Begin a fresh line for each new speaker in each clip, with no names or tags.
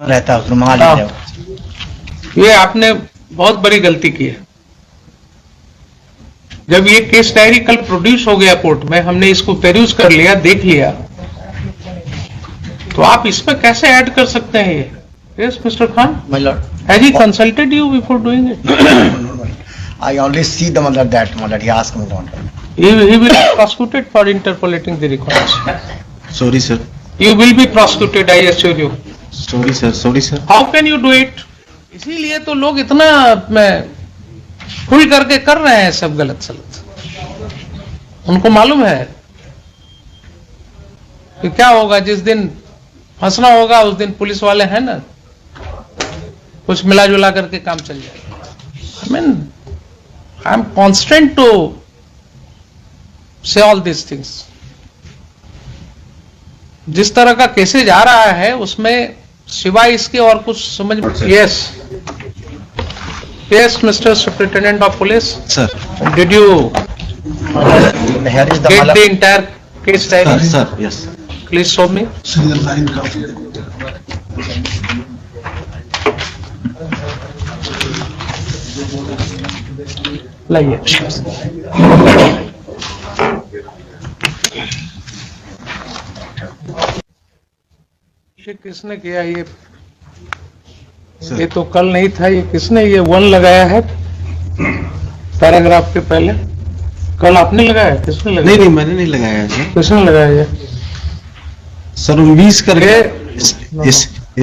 रहता है मंगा लीजिए आप।
ये आपने बहुत बड़ी गलती की है। जब ये केस डायरी कल प्रोड्यूस हो गया कोर्ट में, हमने इसको पेरूज कर लिया, देख लिया, तो आप इसमें कैसे ऐड कर सकते हैं ये? Yes mister Khan,
My lord,
has he consulted you before doing it?
I only see the mother that mother. He asked me not.
He will be prosecuted for interpolating the records.
Sorry, sir.
You will be prosecuted, I assure you.
Sorry, sir. Sorry, sir.
How can you do it? इसीलिए तो लोग इतना खुल करके कर रहे हैं सब गलत सलत। उनको मालूम है कि क्या होगा, जिस दिन फंसना होगा उस दिन पुलिस वाले हैं ना, कुछ मिला जुला करके काम चल जाएगा। I am constant to say all these things. जिस तरह का केसेज आ रहा है उसमें सिवाय इसके और कुछ समझ। Yes yes mister superintendent of police,
Sir.
Did you
Here is the
get the
mother.
Entire case diary?
Sir. Yes.
Please show मी। लाइए। ये किसने किया ये?
Sir.
ये तो कल नहीं था, ये किसने ये 1 लगाया है पैराग्राफ के पहले? कल आपने लगाया? किसने लगाया?
नहीं मैंने नहीं लगाया है सर।
किसने लगाया ये?
सर 20 करके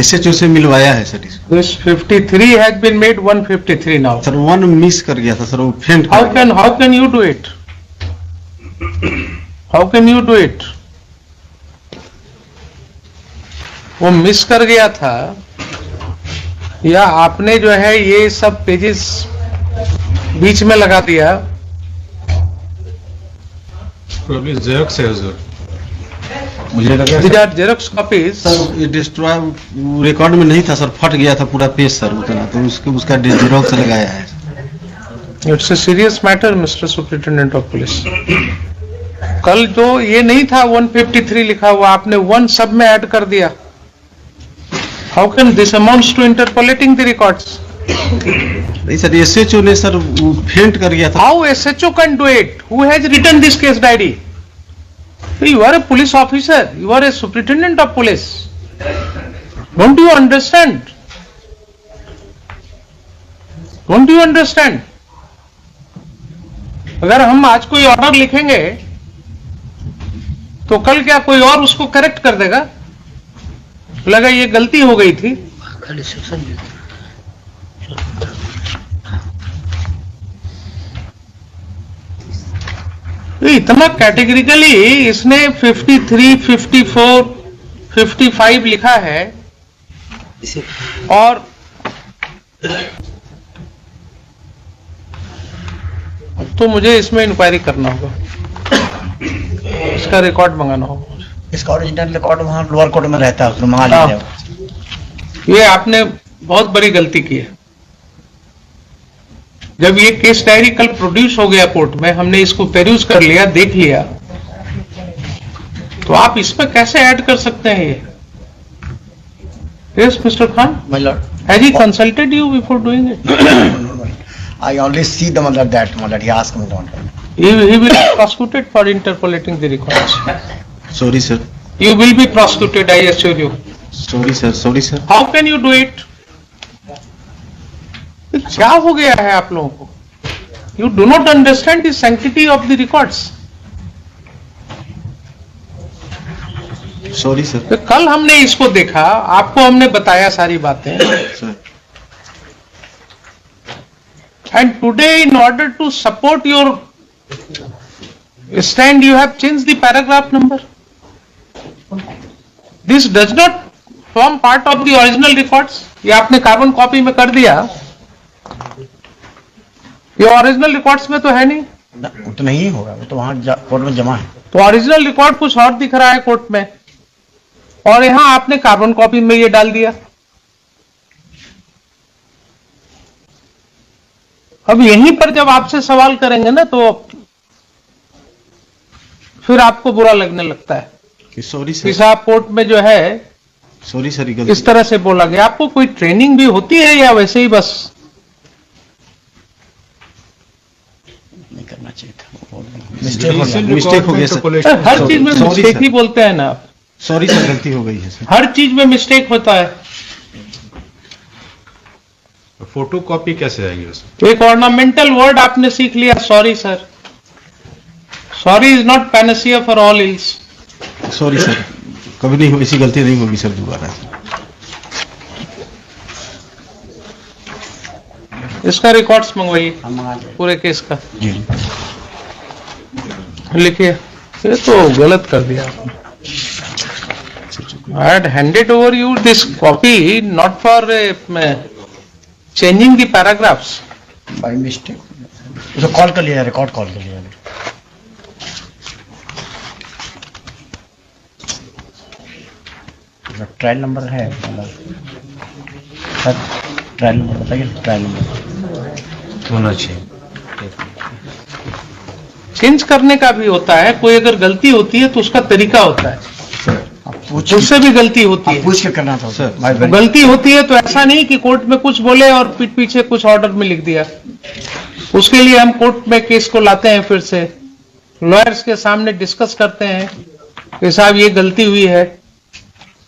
SHO से मिलवाया है सर इसको।
This 53 has been made 153 now.
Sir 1 miss कर गया था सर, वो फेंट
How can you do it? How can you do it? वो मिस कर गया था या आपने जो है ये सब पेजेस बीच में लगा दिया?
Probably Xerox है सर।
मुझे लगा
These are Xerox copies.
Sir ये डिस्ट्रॉय रिकॉर्ड में नहीं था सर, फट गया था पूरा पेज सर उतना, तो उसका जेरोक्स लगाया है।
It's a serious matter, Mr. Superintendent of Police. कल जो ये नहीं था 153 लिखा हुआ, आपने 1 सब में ऐड कर दिया। How can this amounts to interpolating the records?
नहीं सर SHO ने सर वो फेंट कर गया था।
How SHO can do it? Who has written this case diary? You are a police officer. You are a superintendent of police. Don't you understand? Don't you understand? अगर हम आज कोई ऑर्डर लिखेंगे तो कल क्या कोई और उसको करेक्ट कर देगा? लगा ये गलती हो गई थी। इतना कैटेगरिकली इसने 53, 54, 55 लिखा है और तो मुझे इसमें इंक्वायरी करना होगा, इसका रिकॉर्ड मंगाना होगा।
इसका ओरिजिनल रिकॉर्ड वहाँ लोअर कोर्ट में रहता है, मंगा लीजिए आप।
ये आपने बहुत बड़ी गलती की है। जब ये केस डायरी कल प्रोड्यूस हो गया कोर्ट में, हमने इसको पेरूज कर लिया, देख लिया, तो आप इसमें कैसे ऐड कर सकते हैं ये? Yes mister Khan,
My lord,
has he consulted you before doing it?
I only see the mother that mother. He asked me not.
He will be prosecuted for interpolating the records.
Sorry, sir.
You will be prosecuted, I assure you.
Sorry, sir. Sorry, sir.
How can you do it? क्या हो गया है आप लोगों को? You do not understand the sanctity of the records.
Sorry, sir.
तो कल हमने इसको देखा, आपको हमने बताया सारी बातें,
Sir.
and today in order to support your stand you have changed the paragraph number. This does not form part of the original records. ये आपने कार्बन कॉपी में कर दिया, ये ओरिजिनल रिकॉर्ड्स में तो है नहीं।
वो तो नहीं होगा, वो तो वहाँ कोर्ट में जमा है।
तो ओरिजिनल रिकॉर्ड कुछ और दिख रहा है कोर्ट में, और यहां आपने कार्बन कॉपी में ये डाल दिया। अब यहीं पर जब आपसे सवाल करेंगे ना तो फिर आपको बुरा लगने लगता है
Sorry,
कि
sir.
साहब कोर्ट में जो है
सॉरी सर, ये
इस
गलती।
तरह से बोला गया। आपको कोई ट्रेनिंग भी होती है या वैसे ही बस?
नहीं करना चाहिए था,
मिस्टेक हो गया सर।
हर चीज में
Sorry,
मिस्टेक
sir.
ही बोलते हैं ना आप।
सॉरी सर, गलती हो गई है सर।
हर चीज में मिस्टेक होता है।
फोटो कॉपी कैसे आएगी उसमें?
एक ऑर्नामेंटल वर्ड आपने सीख लिया, sorry sir. Sorry is not Panacea for all ills.
Sorry sir, कभी नहीं, ऐसी गलती नहीं होगी सर दोबारा।
इसका रिकॉर्ड्स मंगवाइए
हम मंगा दें।
पूरे केस का,
जी
लिखिए। ये तो गलत कर दिया आपने। I had handed over you this copy not for changing the paragraphs.
By mistake उसे कॉल कर लिया, रिकॉर्ड कॉल कर लिया। ट्रायल नंबर है सर, ट्रायल नंबर बताइए, ट्रायल नंबर
होना चाहिए।
चेंज करने का भी होता है, कोई अगर गलती होती है तो उसका तरीका होता है,
आप पूछ
उससे भी गलती होती
आप
है।
पूछ के करना था
सर,
भाई बहन।
गलती होती है तो ऐसा नहीं कि कोर्ट में कुछ बोले और पीठ पीछे कुछ ऑर्डर में लिख दिया। उसके लिए हम कोर्ट में केस को लाते हैं, फिर से लॉयर्स के सामने डिस्कस करते हैं कि साहब ये गलती हुई है,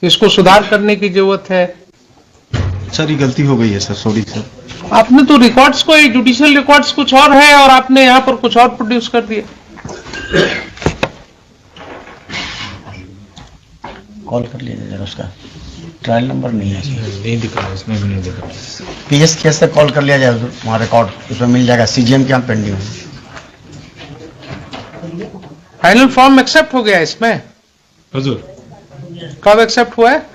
इसको सुधार करने की जरूरत है।
सर ये गलती हो गई है सर, सॉरी सर।
आपने तो रिकॉर्ड्स को, जुडिशियल रिकॉर्ड्स कुछ और है और आपने यहाँ पर कुछ और प्रोड्यूस कर दिया।
कॉल कर लीजिए जरा, उसका ट्रायल नंबर नहीं है
नहीं दिख रहा, इसमें भी नहीं दिख रहा।
पीएस केस से कॉल कर लिया जाए, वहाँ रिकॉर्ड उसमें मिल जाएगा। सीजीएम के यहाँ पेंडिंग है।
फाइनल फॉर्म एक्सेप्ट हो गया इसमें?
हुजूर,
कब एक्सेप्ट हुआ है?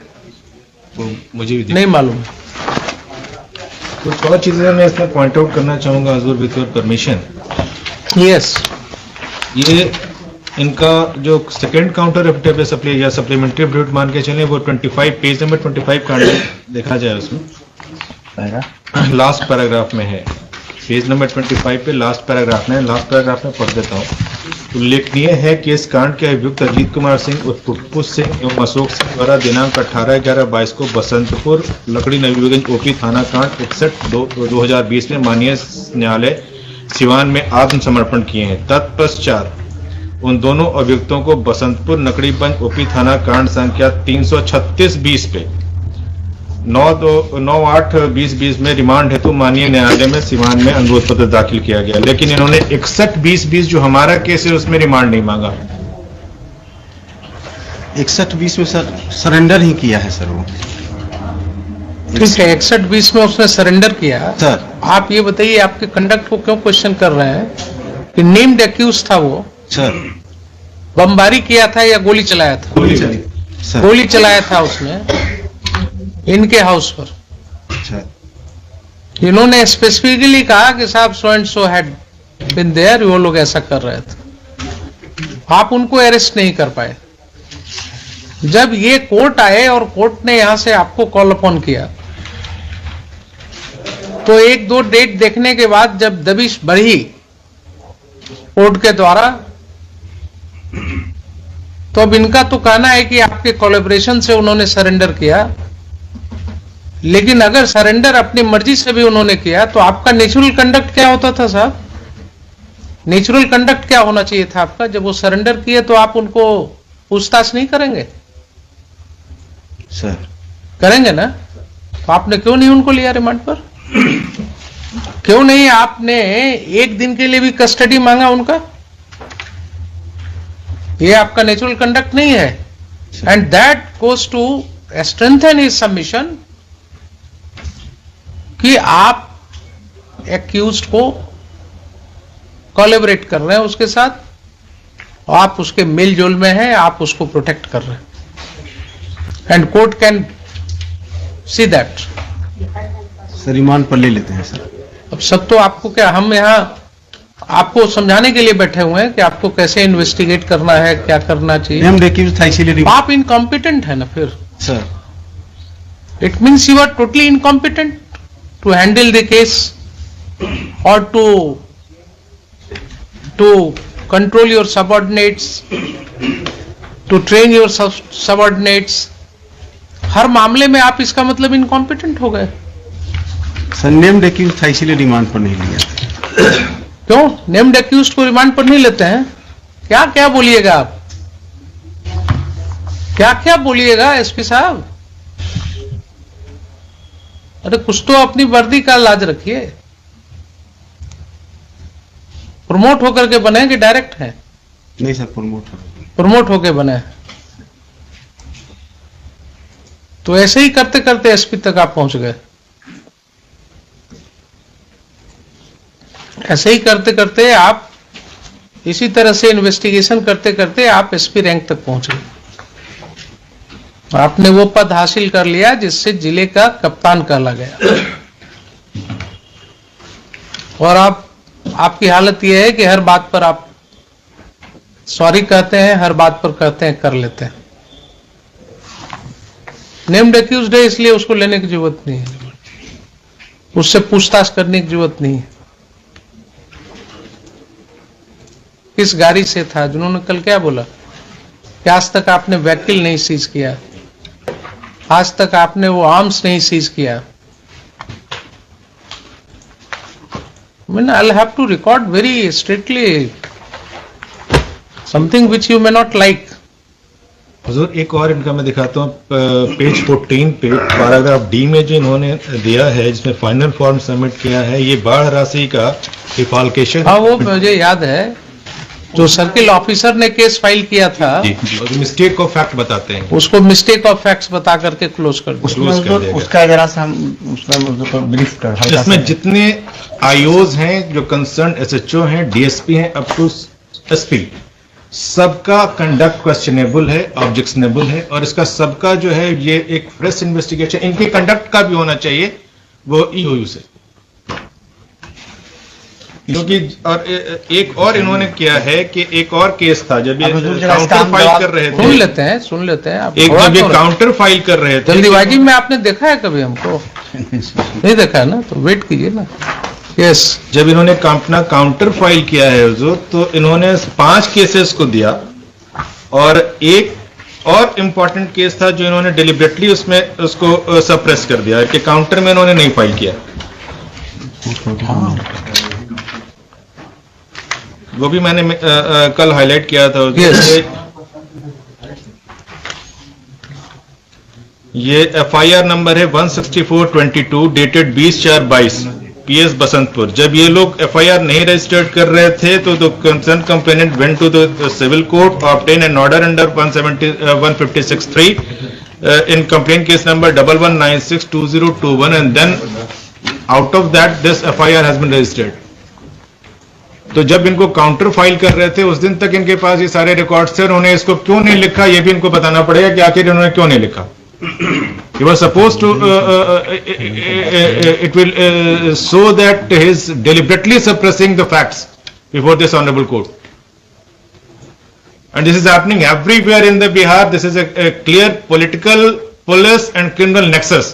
वो मुझे भी
नहीं मालूम।
कुछ और चीजें मैं इसमें पॉइंट आउट करना चाहूंगा हुजूर, विद योर परमिशन।
यस,
ये इनका जो सेकंड काउंटर एफिडेविट या सप्लीमेंट्री एफिडेविट मान के चलें, वो 25 पेज नंबर 25 का देखा जाए उसमें लास्ट पैराग्राफ में है। पेज नंबर 25 पे लास्ट पैराग्राफ में, लास्ट पैराग्राफ में पढ़ देता हूँ। उल्लेखनीय है कि इस कांड के अभियुक्त अजीत कुमार सिंह उर्फ पुप्पू सिंह एवं अशोक सिंह द्वारा दिनांक 18/11/22 को बसंतपुर लकड़ी नवीगंज ओपी थाना कांड 61/2020 में माननीय न्यायालय सिवान में आत्मसमर्पण किए हैं। तत्पश्चात उन दोनों अभियुक्तों को बसंतपुर नकड़ीगंज ओपी थाना कांड संख्या 336-20 पे 9/8/2020 में रिमांड हेतु माननीय न्यायालय में सिवान में अनुरोध पत्र दाखिल किया गया, लेकिन इन्होंने 61/2020 जो हमारा केस है उसमें रिमांड नहीं मांगा।
61-20 में सर सरेंडर ही किया है सर वो।
ठीक है, 61-20 में उसने सरेंडर किया।
सर
आप ये बताइए, आपके कंडक्ट को क्यों क्वेश्चन कर रहे हैं कि नेम्ड एक्यूज था वो,
सर
बमबारी किया था या गोली चलाया था?
सर
गोली चलाया था उसने इनके हाउस पर।
अच्छा
इन्होंने स्पेसिफिकली कहा कि साहब so and so had been there, वो लोग ऐसा कर रहे थे। आप उनको अरेस्ट नहीं कर पाए। जब ये कोर्ट आए और कोर्ट ने यहां से आपको कॉल अपॉन किया, तो 1-2 डेट देखने के बाद जब दबिश बढ़ी कोर्ट के द्वारा, तो अब इनका तो कहना है कि आपके कोलैबोरेशन से उन्होंने सरेंडर किया, लेकिन अगर सरेंडर अपनी मर्जी से भी उन्होंने किया तो आपका नेचुरल कंडक्ट क्या होता था साहब? नेचुरल कंडक्ट क्या होना चाहिए था आपका? जब वो सरेंडर किए तो आप उनको पूछताछ नहीं करेंगे?
सर
करेंगे ना? तो आपने क्यों नहीं उनको लिया रिमांड पर? क्यों नहीं आपने 1 दिन के लिए भी कस्टडी मांगा उनका? ये आपका नेचुरल कंडक्ट नहीं है। And that goes to strengthen his submission कि आप एक्यूज्ड को कोलैबोरेट कर रहे हैं उसके साथ, और आप उसके मेल जोल में हैं, आप उसको प्रोटेक्ट कर रहे हैं। And court can see that.
Sir remand पर ले लेते हैं सर।
अब सब तो आपको क्या, हम यहाँ आपको समझाने के लिए बैठे हुए हैं कि आपको कैसे इन्वेस्टिगेट करना है, क्या करना चाहिए।
हम रेक्यूज था इसीलिए
आप इनकॉम्पिटेंट है ना फिर।
Sir
it means you are totally incompetent to handle the case और to control your subordinates, to train your subordinates, हर मामले में आप इसका मतलब इनकॉम्पिटेंट हो गए।
सर नेम एक्यूज था इसीलिए रिमांड पर नहीं लिया।
क्यों नेम्ड एक्यूज्ड को रिमांड पर नहीं लेते हैं? क्या क्या बोलिएगा आप, क्या क्या बोलिएगा एसपी साहब? अरे कुछ तो अपनी वर्दी का लाज रखिए। प्रमोट होकर के बने कि डायरेक्ट है?
नहीं सर
प्रमोट होके बने। तो ऐसे ही करते करते एसपी तक आप पहुंच गए। ऐसे ही करते करते आप इसी तरह से इन्वेस्टिगेशन करते करते आप एसपी रैंक तक पहुंच गए। आपने वो पद हासिल कर लिया जिससे जिले का कप्तान कहला गया। और आपकी हालत यह है कि हर बात पर आप सॉरी कहते हैं, हर बात पर कहते हैं कर लेते हैं। नेम्ड एक्यूज्ड है इसलिए उसको लेने की जरूरत नहीं है, उससे पूछताछ करने की जरूरत नहीं है। किस गाड़ी से था? जिन्होंने कल क्या बोला कि आज तक आपने वहीकल नहीं सीज किया, आज तक आपने वो आर्म्स नहीं सीज किया। I mean, I'll have to record very strictly something which you may not like.
हुजूर एक और इनका मैं दिखाता हूँ, पेज 14 पे पैराग्राफ डी में जो इन्होंने दिया है जिसमें फाइनल फॉर्म सबमिट किया है, ये बाढ़ राशि का डिफॉल्केशन।
हाँ वो मुझे याद है, जो सर्किल ऑफिसर ने केस फाइल किया था
मिस्टेक ऑफ फैक्ट बताते हैं,
उसको मिस्टेक ऑफ फैक्ट्स बता करके क्लोज कर दिया।
उसका जरा सा हम उसमें ब्रीफ कर।
इसमें जितने आईओज हैं, जो कंसर्न एसएचओ हैं, डीएसपी हैं, अप टू एसपी, सबका कंडक्ट क्वेश्चनेबल है, ऑब्जेक्शनेबल है। और इसका सबका जो है ये एक फ्रेश इन्वेस्टिगेशन इनके कंडक्ट का भी होना चाहिए, वो ईओयू से। क्योंकि और एक और इन्होंने किया है कि एक और केस था जब ये काउंटर फाइल कर रहे थे,
सुन लेते हैं आप।
एक जब ये काउंटर फाइल कर रहे थे,
जल्दीबाजी में आपने देखा है कभी हमको? नहीं देखा है ना, तो वेट कीजिए ना। यस,
जब इन्होंने अपना काउंटर फाइल किया है हुजूर, तो इन्होंने 5 केसेस को दिया और एक और इम्पोर्टेंट केस था जो इन्होंने डिलिबरेटली उसमें उसको सप्रेस कर दिया कि काउंटर में इन्होंने नहीं फाइल किया। वो भी मैंने कल हाईलाइट किया था।
yes.
ये एफआईआर नंबर है 16422 डेटेड 20/4/22 पीएस बसंतपुर। जब ये लोग एफआईआर नहीं रजिस्टर्ड कर रहे थे तो the concern complainant went to the civil court, obtain an order under 156(3) in complaint case number 11962021 and then out of that this FIR has been registered. तो जब इनको काउंटर फाइल कर रहे थे उस दिन तक इनके पास ये सारे रिकॉर्ड्स थे, उन्होंने इसको क्यों नहीं लिखा ये भी इनको बताना पड़ेगा कि आखिर इन्होंने क्यों नहीं लिखा। He was supposed to it will show that he is deliberately suppressing the facts before this honorable court, and this is happening everywhere in the Bihar. This is a clear political, police and criminal nexus.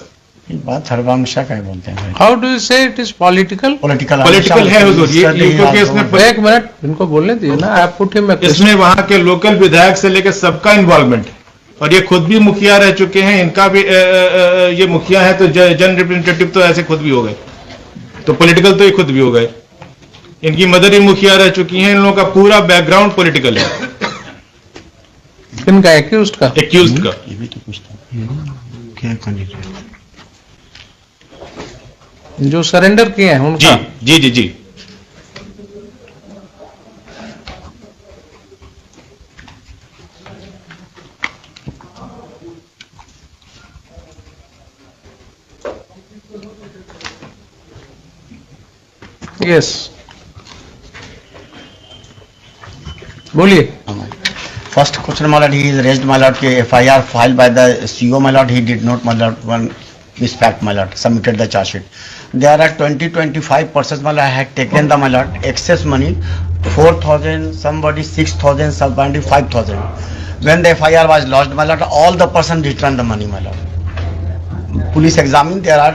बात हर हमेशा क्या बोलते हैं?
How do you से it is political?
Political है हुजूर ये, क्योंकि इसमें
एक मिनट इनको बोलने दिए ना, आप पुट हिम।
इसमें वहां के लोकल विधायक से लेकर सबका इन्वॉल्वमेंट, और ये खुद भी मुखिया रह चुके हैं, इनका भी ये मुखिया है तो जन रिप्रेजेंटेटिव तो ऐसे खुद भी हो गए, तो पॉलिटिकल तो ये खुद भी हो गए। इनकी मदर ही मुखिया रह चुकी हैं, इन लोगों का पूरा बैकग्राउंड पॉलिटिकल है।
इनका एक्यूज्ड का
ये भी तो पूछता क्या कैंडिडेट
जो सरेंडर किए हैं उनका।
जी जी जी जी
यस बोलिए।
First question, my lord, he is raised, my lord, FIR filed by the CO, my lord, he did not, my lord, one this fact, my lord, submitted the charge sheet. There are 20-25 persons, my lord, had taken the, my lord, excess money, 4,000, somebody 6,000, somebody 5,000. When the FIR was lodged, my lord, all the persons returned the money, my lord. Police examined, there are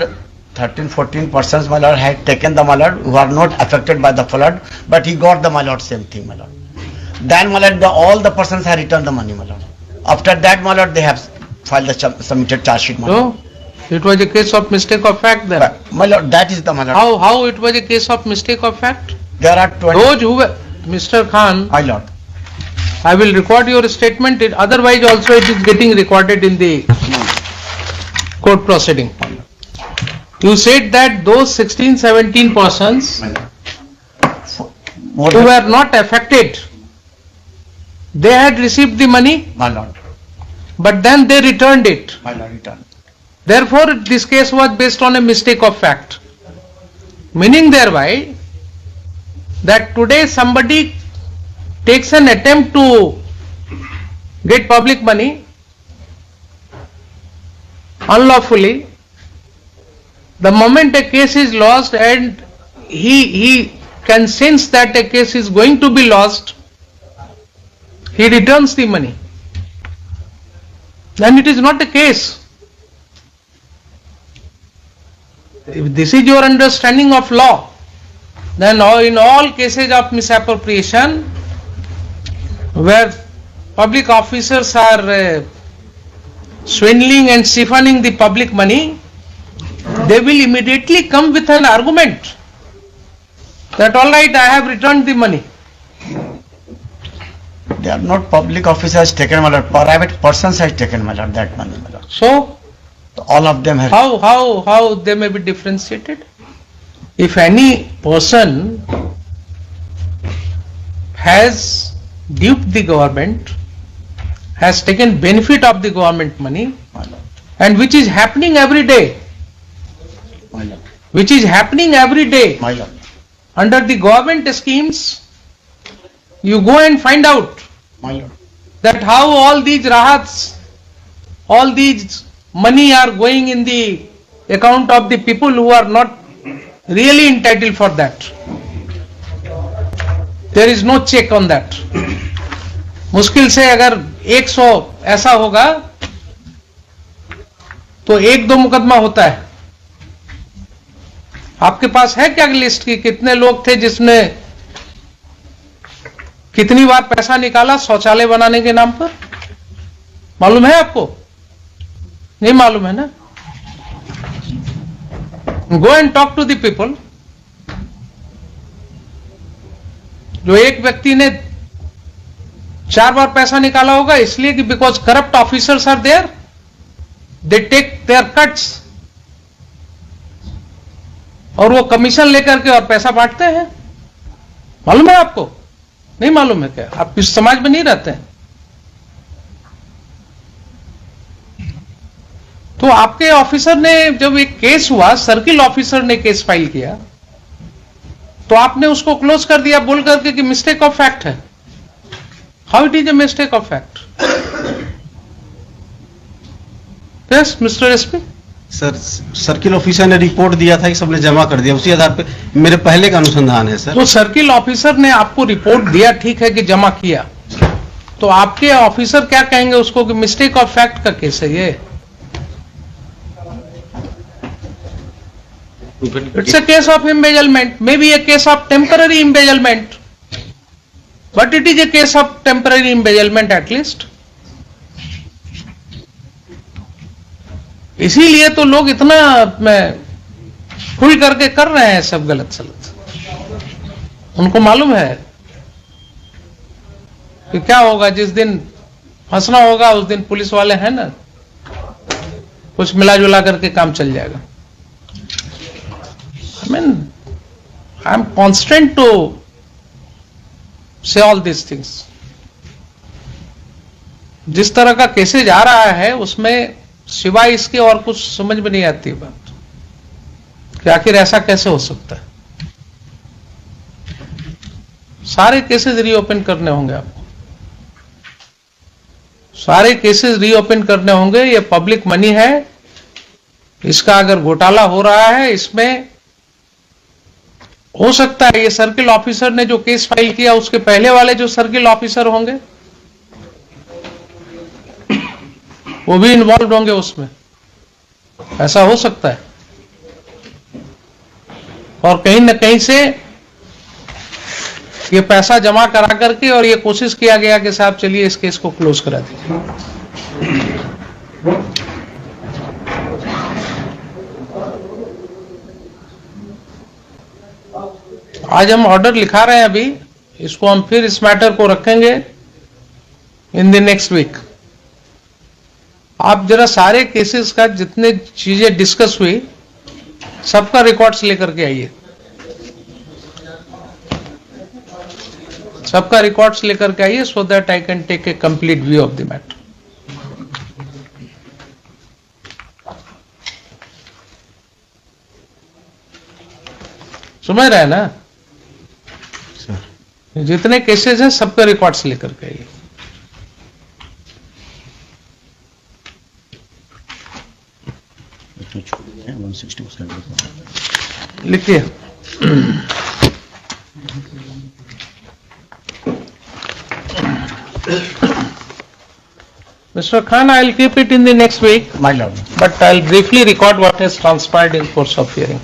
13-14 persons, my lord, had taken the, my lord, who are not affected by the flood, but he got the, my lord, same thing, my lord. Then, my lord, all the persons have returned the money, my lord. After that, my lord, they have file the submitted charge sheet, my lord.
So, it was a case of mistake of fact then.
My lord, that is the, my lord.
How it was a case of mistake of fact?
There are 20,
Those who were, Mr. Khan,
my lord.
I will record your statement, otherwise also it is getting recorded in the court proceeding. You said that those 16, 17 persons
My lord. More
who
than,
were not affected, they had received the money,
my lord,
but then they returned it.
my lord, return.
Therefore, this case was based on a mistake of fact. Meaning thereby that today somebody takes an attempt to get public money unlawfully. The moment a case is lost and he can sense that a case is going to be lost, he returns the money. Then it is not a case. If this is your understanding of law, then in all cases of misappropriation, where public officers are swindling and siphoning the public money, they will immediately come with an argument that all right, I have returned the money.
They are not public officers taken, my lord, private persons has taken, my lord, that money, my lord.
So,
All of them have.
how they may be differentiated? If any person has duped the government, has taken benefit of the government money,
My lord,
and which is happening every day,
my lord, my lord.
under the government schemes, you go and find out
My lord,
that how all these rahats, all these money are going in the account of the people who are not really entitled for that. There is no check on that. मुश्किल से अगर 100 ऐसा होगा तो 1-2 मुकदमा होता है. आपके पास है क्या लिस्ट की कितने लोग थे जिसने कितनी बार पैसा निकाला शौचालय बनाने के नाम पर? मालूम है आपको? नहीं मालूम है ना? Go and talk to the people. जो एक व्यक्ति ने 4 बार पैसा निकाला होगा इसलिए कि because corrupt officers are there, they take their cuts, और वो कमीशन लेकर के और पैसा बांटते हैं. मालूम है आपको? नहीं मालूम है क्या? आप इस समाज में नहीं रहते हैं. तो आपके ऑफिसर ने जब एक केस हुआ, सर्किल ऑफिसर ने केस फाइल किया, तो आपने उसको क्लोज कर दिया बोल करके कि मिस्टेक ऑफ फैक्ट है. How it is a mistake of fact? Yes mister SP.
Sir circle officer ने रिपोर्ट दिया था कि सबने जमा कर दिया, उसी आधार पे मेरे पहले का अनुसंधान है सर.
तो सर्किल ऑफिसर ने आपको रिपोर्ट दिया, ठीक है कि जमा किया, तो आपके ऑफिसर क्या कहेंगे उसको कि मिस्टेक ऑफ फैक्ट का केस है ये? It's a case of embezzlement, maybe a case of temporary embezzlement, but it is a case of temporary embezzlement at least. इसीलिए तो लोग इतना खुल करके कर रहे हैं सब गलत सलत. उनको मालूम है कि क्या होगा, जिस दिन फंसना होगा उस दिन पुलिस वाले हैं ना, कुछ मिला जुला करके काम चल जाएगा. I mean, I am constrained to say all these things. जिस तरह का केसेज आ रहा है उसमें सिवाय इसके और कुछ समझ में नहीं आती बात कि आखिर ऐसा कैसे हो सकता है. सारे केसेज रीओपन करने होंगे आपको, सारे केसेज रीओपन करने होंगे. ये पब्लिक मनी है, इसका अगर घोटाला हो रहा है, इसमें हो सकता है ये सर्किल ऑफिसर ने जो केस फाइल किया उसके पहले वाले जो सर्किल ऑफिसर होंगे वो भी इन्वॉल्व होंगे उसमें, ऐसा हो सकता है. और कहीं न कहीं से ये पैसा जमा करा करके और ये कोशिश किया गया कि साहब चलिए इस केस को क्लोज करा दीजिए. आज हम ऑर्डर लिखा रहे हैं अभी, इसको हम फिर इस मैटर को रखेंगे इन द नेक्स्ट वीक। आप जरा सारे केसेस का जितने चीजें डिस्कस हुई सबका रिकॉर्ड्स लेकर के आइए, सबका रिकॉर्ड्स लेकर के आइए, so that I can take a complete view of the matter. समझ रहे हैं ना? जितने केसेस हैं सबका रिकॉर्ड्स लेकर के आइए। लिखिए। Mr. Khan, I'll keep it in the next week,
My lord.
but I'll briefly record what has transpired in course of hearing.